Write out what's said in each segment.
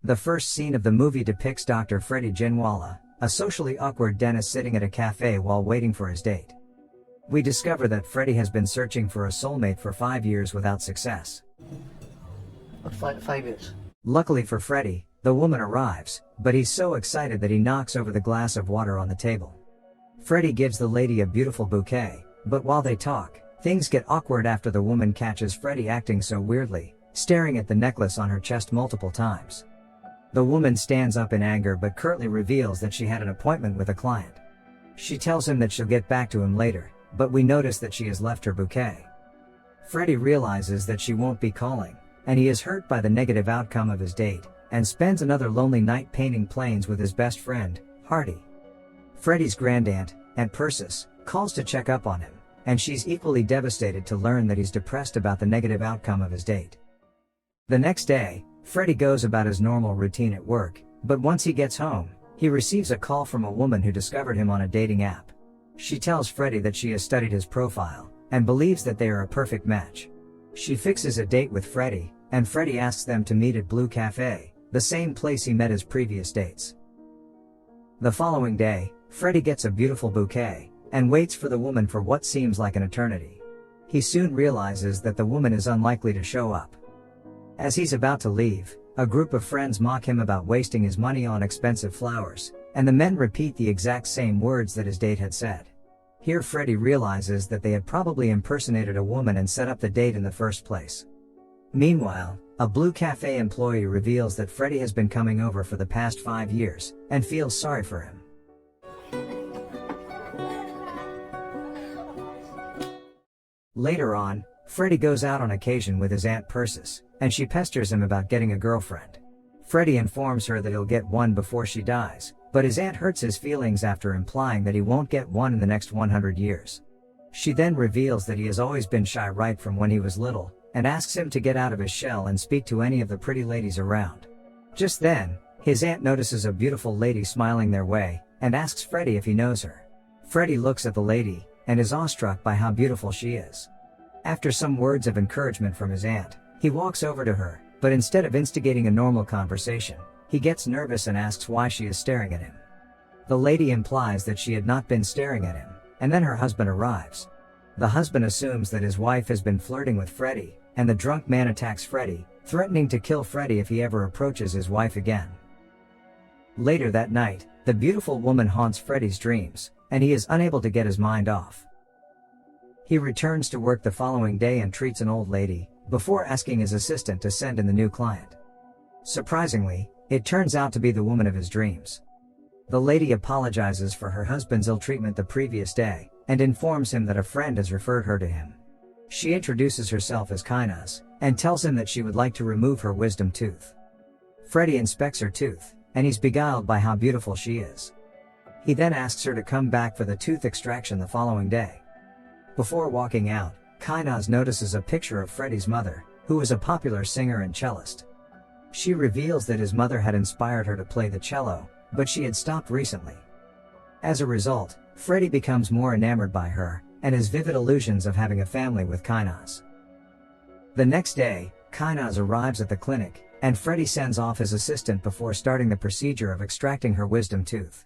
The first scene of the movie depicts Dr. Freddy Jinwala, a socially awkward dentist sitting at a cafe while waiting for his date. We discover that Freddy has been searching for a soulmate for 5 years without success. What, 5 years? Luckily for Freddy, the woman arrives, but he's so excited that he knocks over the glass of water on the table. Freddy gives the lady a beautiful bouquet, but while they talk, things get awkward after the woman catches Freddy acting so weirdly, staring at the necklace on her chest multiple times. The woman stands up in anger but curtly reveals that she had an appointment with a client. She tells him that she'll get back to him later, but we notice that she has left her bouquet. Freddy realizes that she won't be calling, and he is hurt by the negative outcome of his date, and spends another lonely night painting planes with his best friend, Hardy. Freddy's grandaunt, Aunt Persis, calls to check up on him, and she's equally devastated to learn that he's depressed about the negative outcome of his date. The next day, Freddy goes about his normal routine at work, but once he gets home, he receives a call from a woman who discovered him on a dating app. She tells Freddy that she has studied his profile, and believes that they are a perfect match. She fixes a date with Freddy, and Freddy asks them to meet at Blue Cafe, the same place he met his previous dates. The following day, Freddy gets a beautiful bouquet, and waits for the woman for what seems like an eternity. He soon realizes that the woman is unlikely to show up. As he's about to leave, a group of friends mock him about wasting his money on expensive flowers, and the men repeat the exact same words that his date had said. Here Freddy realizes that they had probably impersonated a woman and set up the date in the first place. Meanwhile, a Blue Cafe employee reveals that Freddy has been coming over for the past 5 years, and feels sorry for him. Later on, Freddy goes out on occasion with his Aunt Persis, and she pesters him about getting a girlfriend. Freddy informs her that he'll get one before she dies, but his aunt hurts his feelings after implying that he won't get one in the next 100 years. She then reveals that he has always been shy right from when he was little, and asks him to get out of his shell and speak to any of the pretty ladies around. Just then, his aunt notices a beautiful lady smiling their way, and asks Freddy if he knows her. Freddy looks at the lady, and is awestruck by how beautiful she is. After some words of encouragement from his aunt, he walks over to her, but instead of instigating a normal conversation, he gets nervous and asks why she is staring at him. The lady implies that she had not been staring at him, and then her husband arrives. The husband assumes that his wife has been flirting with Freddy, and the drunk man attacks Freddy, threatening to kill Freddy if he ever approaches his wife again. Later that night, the beautiful woman haunts Freddy's dreams, and he is unable to get his mind off. He returns to work the following day and treats an old lady, before asking his assistant to send in the new client. Surprisingly, it turns out to be the woman of his dreams. The lady apologizes for her husband's ill treatment the previous day, and informs him that a friend has referred her to him. She introduces herself as Kainaz, and tells him that she would like to remove her wisdom tooth. Freddy inspects her tooth, and he's beguiled by how beautiful she is. He then asks her to come back for the tooth extraction the following day. Before walking out, Kainaz notices a picture of Freddy's mother, who is a popular singer and cellist. She reveals that his mother had inspired her to play the cello, but she had stopped recently. As a result, Freddy becomes more enamored by her, and has vivid illusions of having a family with Kainaz. The next day, Kainaz arrives at the clinic, and Freddy sends off his assistant before starting the procedure of extracting her wisdom tooth.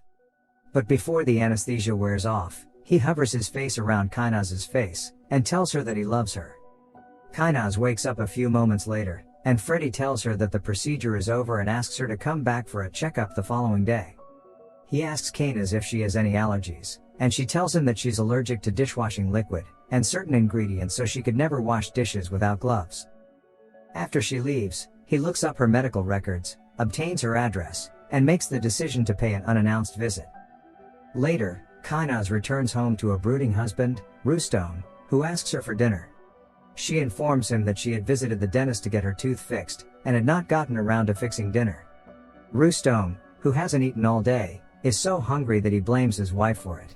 But before the anesthesia wears off, he hovers his face around Kainaz's face, and tells her that he loves her. Kainaz wakes up a few moments later, and Freddy tells her that the procedure is over and asks her to come back for a checkup the following day. He asks Kainaz if she has any allergies, and she tells him that she's allergic to dishwashing liquid, and certain ingredients, so she could never wash dishes without gloves. After she leaves, he looks up her medical records, obtains her address, and makes the decision to pay an unannounced visit. Later, Kainaz returns home to a brooding husband, Rustom, who asks her for dinner. She informs him that she had visited the dentist to get her tooth fixed, and had not gotten around to fixing dinner. Rustom, who hasn't eaten all day, is so hungry that he blames his wife for it.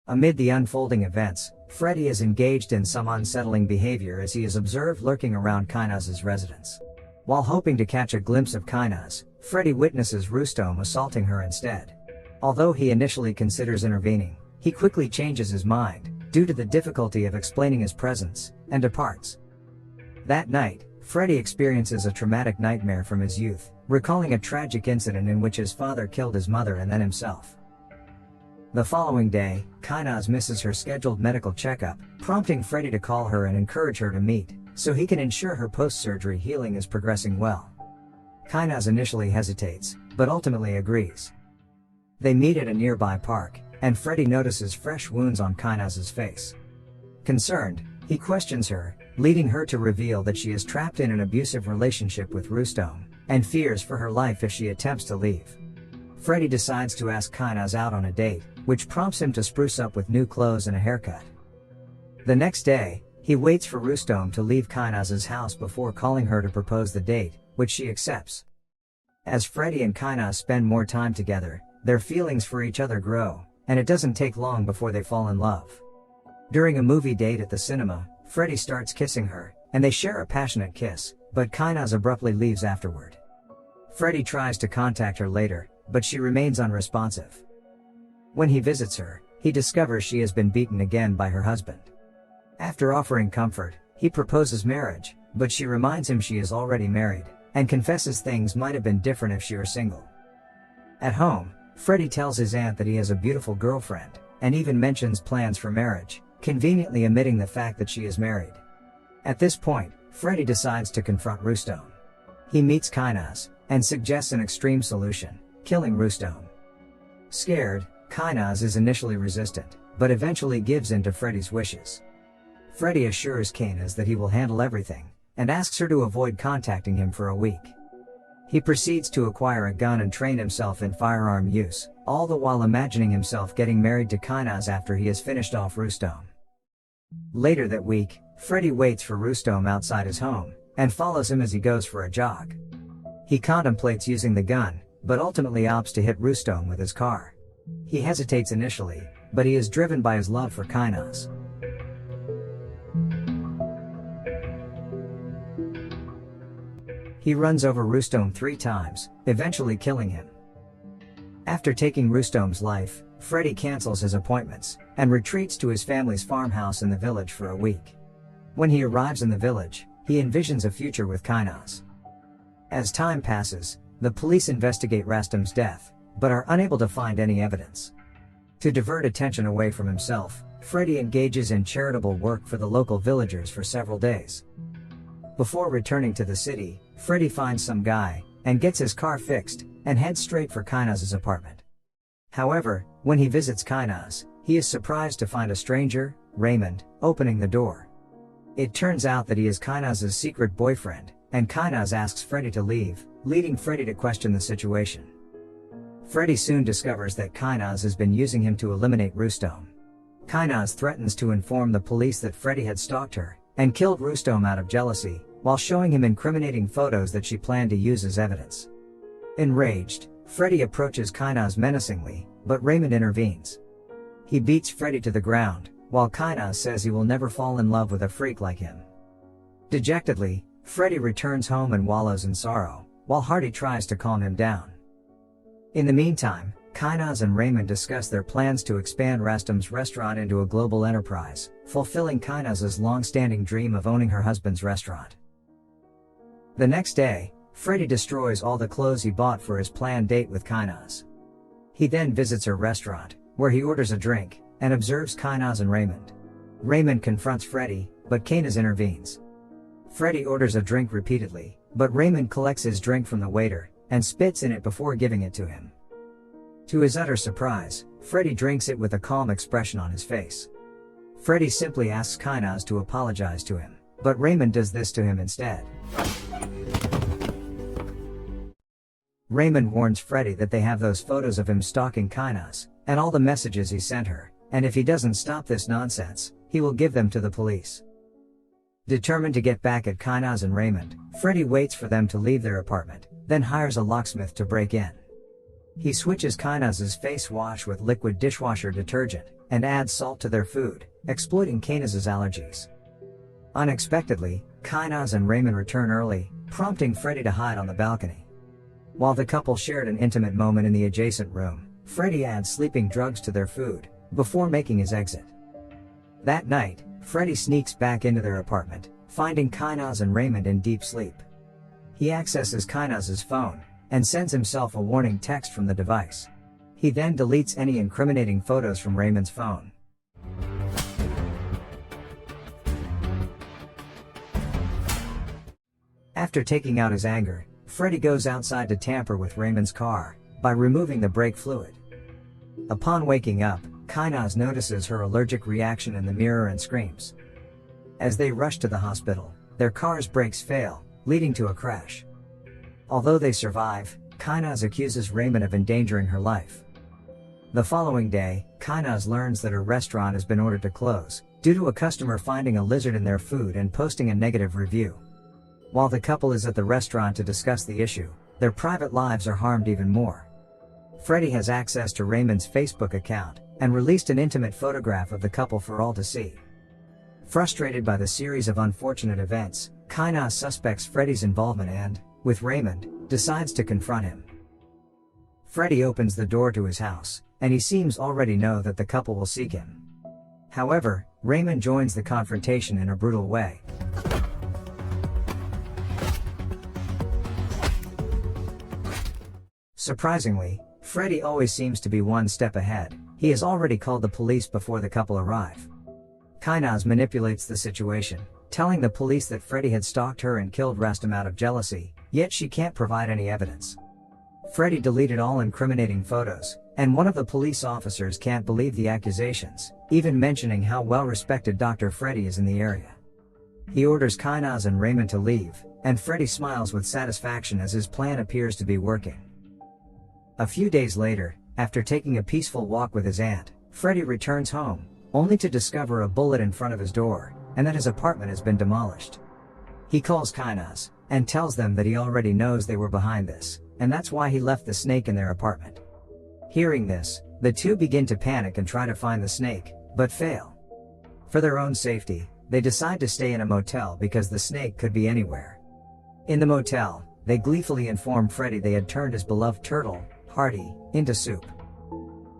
Amid the unfolding events, Freddy is engaged in some unsettling behavior as he is observed lurking around Kainaz's residence. While hoping to catch a glimpse of Kainaz, Freddy witnesses Rustom assaulting her instead. Although he initially considers intervening, he quickly changes his mind, due to the difficulty of explaining his presence, and departs. That night, Freddy experiences a traumatic nightmare from his youth, recalling a tragic incident in which his father killed his mother and then himself. The following day, Kainaz misses her scheduled medical checkup, prompting Freddy to call her and encourage her to meet, so he can ensure her post-surgery healing is progressing well. Kainaz initially hesitates, but ultimately agrees. They meet at a nearby park, and Freddy notices fresh wounds on Kainaz's face. Concerned, he questions her, leading her to reveal that she is trapped in an abusive relationship with Rustom, and fears for her life if she attempts to leave. Freddy decides to ask Kainaz out on a date, which prompts him to spruce up with new clothes and a haircut. The next day, he waits for Rustom to leave Kainaz's house before calling her to propose the date, which she accepts. As Freddy and Kainaz spend more time together, their feelings for each other grow, and it doesn't take long before they fall in love. During a movie date at the cinema, Freddy starts kissing her, and they share a passionate kiss, but Kainaz abruptly leaves afterward. Freddy tries to contact her later, but she remains unresponsive. When he visits her, he discovers she has been beaten again by her husband. After offering comfort, he proposes marriage, but she reminds him she is already married, and confesses things might have been different if she were single. At home, Freddy tells his aunt that he has a beautiful girlfriend, and even mentions plans for marriage, conveniently omitting the fact that she is married. At this point, Freddy decides to confront Rustom. He meets Kainaz, and suggests an extreme solution, killing Rustom. Scared, Kainaz is initially resistant, but eventually gives in to Freddy's wishes. Freddy assures Kainaz that he will handle everything, and asks her to avoid contacting him for a week. He proceeds to acquire a gun and train himself in firearm use, all the while imagining himself getting married to Kainaz after he has finished off Rustom. Later that week, Freddy waits for Rustom outside his home, and follows him as he goes for a jog. He contemplates using the gun, but ultimately opts to hit Rustom with his car. He hesitates initially, but he is driven by his love for Kainaz. He runs over Rustom 3 times, eventually killing him. After taking Rustom's life, Freddy cancels his appointments, and retreats to his family's farmhouse in the village for a week. When he arrives in the village, he envisions a future with Kainaz. As time passes, the police investigate Rustom's death, but are unable to find any evidence. To divert attention away from himself, Freddy engages in charitable work for the local villagers for several days. Before returning to the city, Freddy finds some guy, and gets his car fixed, and heads straight for Kainaz's apartment. However, when he visits Kainaz, he is surprised to find a stranger, Raymond, opening the door. It turns out that he is Kainaz's secret boyfriend, and Kainaz asks Freddy to leave, leading Freddy to question the situation. Freddy soon discovers that Kainaz has been using him to eliminate Rustom. Kainaz threatens to inform the police that Freddy had stalked her, and killed Rustom out of jealousy, while showing him incriminating photos that she planned to use as evidence. Enraged, Freddy approaches Kainaz menacingly, but Raymond intervenes. He beats Freddy to the ground, while Kainaz says he will never fall in love with a freak like him. Dejectedly, Freddy returns home and wallows in sorrow, while Hardy tries to calm him down. In the meantime, Kainaz and Raymond discuss their plans to expand Rustom's restaurant into a global enterprise, fulfilling Kainaz's long-standing dream of owning her husband's restaurant. The next day, Freddy destroys all the clothes he bought for his planned date with Kainaz. He then visits her restaurant, where he orders a drink, and observes Kainaz and Raymond. Raymond confronts Freddy, but Kainaz intervenes. Freddy orders a drink repeatedly, but Raymond collects his drink from the waiter, and spits in it before giving it to him. To his utter surprise, Freddy drinks it with a calm expression on his face. Freddy simply asks Kainaz to apologize to him, but Raymond does this to him instead. Raymond warns Freddy that they have those photos of him stalking Kainaz, and all the messages he sent her, and if he doesn't stop this nonsense, he will give them to the police. Determined to get back at Kainaz and Raymond, Freddy waits for them to leave their apartment, then hires a locksmith to break in. He switches Kainaz's face wash with liquid dishwasher detergent, and adds salt to their food, exploiting Kainaz's allergies. Unexpectedly, Kainaz and Raymond return early, prompting Freddy to hide on the balcony. While the couple shared an intimate moment in the adjacent room, Freddy adds sleeping drugs to their food, before making his exit. That night, Freddy sneaks back into their apartment, finding Kainaz and Raymond in deep sleep. He accesses Kainaz's phone and sends himself a warning text from the device. He then deletes any incriminating photos from Raymond's phone. After taking out his anger, Freddy goes outside to tamper with Raymond's car by removing the brake fluid. Upon waking up, Kainaz notices her allergic reaction in the mirror and screams. As they rush to the hospital, their car's brakes fail, leading to a crash. Although they survive, Kainaz accuses Raymond of endangering her life. The following day, Kainaz learns that her restaurant has been ordered to close, due to a customer finding a lizard in their food and posting a negative review. While the couple is at the restaurant to discuss the issue, their private lives are harmed even more. Freddy has access to Raymond's Facebook account and released an intimate photograph of the couple for all to see. Frustrated by the series of unfortunate events, Kainaz suspects Freddy's involvement and, with Raymond, decides to confront him. Freddy opens the door to his house, and he seems already know that the couple will seek him. However, Raymond joins the confrontation in a brutal way. Surprisingly, Freddy always seems to be one step ahead. He has already called the police before the couple arrive. Kainaz manipulates the situation, telling the police that Freddy had stalked her and killed Rastam out of jealousy, yet she can't provide any evidence. Freddy deleted all incriminating photos, and one of the police officers can't believe the accusations, even mentioning how well-respected Dr. Freddy is in the area. He orders Kainaz and Raymond to leave, and Freddy smiles with satisfaction as his plan appears to be working. A few days later, after taking a peaceful walk with his aunt, Freddy returns home, only to discover a bullet in front of his door, and that his apartment has been demolished. He calls Kainaz, and tells them that he already knows they were behind this, and that's why he left the snake in their apartment. Hearing this, the two begin to panic and try to find the snake, but fail. For their own safety, they decide to stay in a motel because the snake could be anywhere. In the motel, they gleefully inform Freddy they had turned his beloved turtle, Hardy, into soup.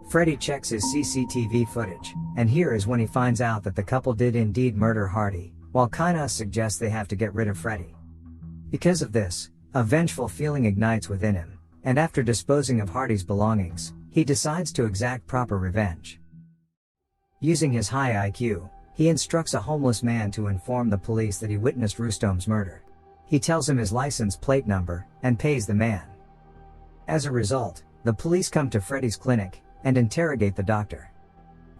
Freddy checks his CCTV footage, and here is when he finds out that the couple did indeed murder Hardy, while Kainaz suggests they have to get rid of Freddy. Because of this, a vengeful feeling ignites within him, and after disposing of Hardy's belongings, he decides to exact proper revenge. Using his high IQ, he instructs a homeless man to inform the police that he witnessed Rustom's murder. He tells him his license plate number, and pays the man. As a result, the police come to Freddy's clinic, and interrogate the doctor.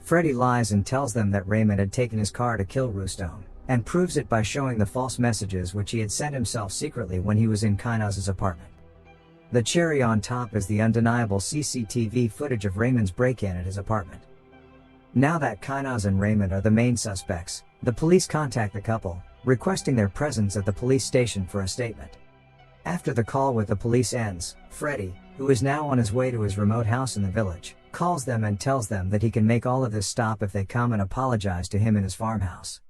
Freddy lies and tells them that Raymond had taken his car to kill Rustom, and proves it by showing the false messages which he had sent himself secretly when he was in Kainaz's apartment. The cherry on top is the undeniable CCTV footage of Raymond's break-in at his apartment. Now that Kainaz and Raymond are the main suspects, the police contact the couple, requesting their presence at the police station for a statement. After the call with the police ends, Freddy, who is now on his way to his remote house in the village, calls them and tells them that he can make all of this stop if they come and apologize to him in his farmhouse.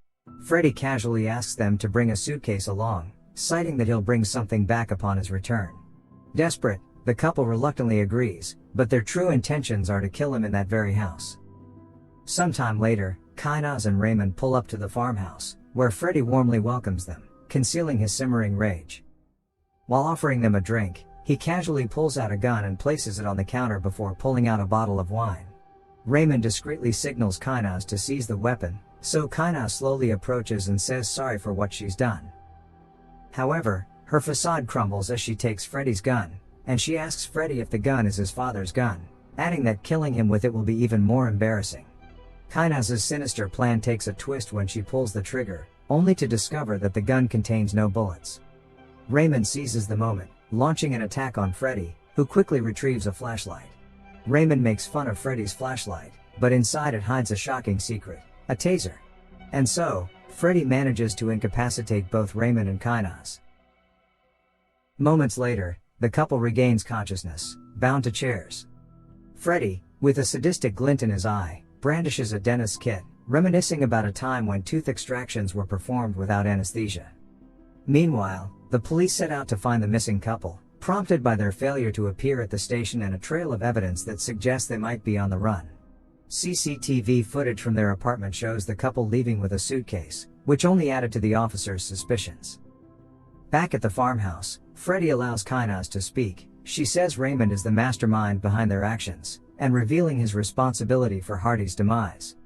Freddy casually asks them to bring a suitcase along, citing that he'll bring something back upon his return. Desperate, the couple reluctantly agrees, but their true intentions are to kill him in that very house. Sometime later, Kainaz and Raymond pull up to the farmhouse, where Freddy warmly welcomes them, concealing his simmering rage. While offering them a drink, he casually pulls out a gun and places it on the counter before pulling out a bottle of wine. Raymond discreetly signals Kainaz to seize the weapon, so Kainaz slowly approaches and says sorry for what she's done. However, her facade crumbles as she takes Freddy's gun, and she asks Freddy if the gun is his father's gun, adding that killing him with it will be even more embarrassing. Kainaz's sinister plan takes a twist when she pulls the trigger, only to discover that the gun contains no bullets. Raymond seizes the moment, launching an attack on Freddy, who quickly retrieves a flashlight. Raymond makes fun of Freddy's flashlight, but inside it hides a shocking secret, a taser. And so, Freddy manages to incapacitate both Raymond and Kainaz. Moments later, the couple regains consciousness, bound to chairs. Freddy, with a sadistic glint in his eye, brandishes a dentist's kit, reminiscing about a time when tooth extractions were performed without anesthesia. Meanwhile, the police set out to find the missing couple, prompted by their failure to appear at the station and a trail of evidence that suggests they might be on the run. CCTV footage from their apartment shows the couple leaving with a suitcase, which only added to the officer's suspicions. Back at the farmhouse, Freddy allows Kainas to speak. She says Raymond is the mastermind behind their actions, and revealing his responsibility for Hardy's demise.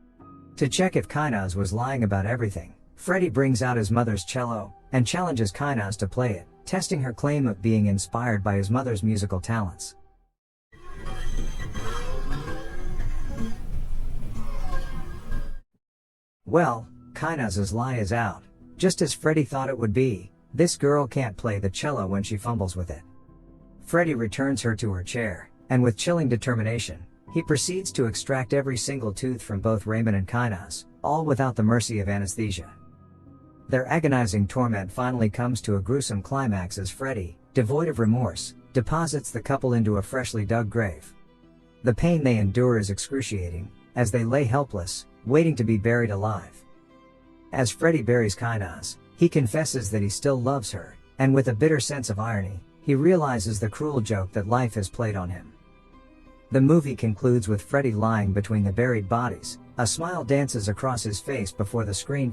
To check if Kainas was lying about everything, Freddy brings out his mother's cello, and challenges Kainas to play it, testing her claim of being inspired by his mother's musical talents. Well, Kainas' lie is out. Just as Freddy thought it would be, this girl can't play the cello when she fumbles with it. Freddy returns her to her chair, and with chilling determination, he proceeds to extract every single tooth from both Raymond and Kainas, all without the mercy of anesthesia. Their agonizing torment finally comes to a gruesome climax as Freddy, devoid of remorse, deposits the couple into a freshly dug grave. The pain they endure is excruciating, as they lay helpless, waiting to be buried alive. As Freddy buries Kainas, he confesses that he still loves her, and with a bitter sense of irony, he realizes the cruel joke that life has played on him. The movie concludes with Freddy lying between the buried bodies. A smile dances across his face before the screen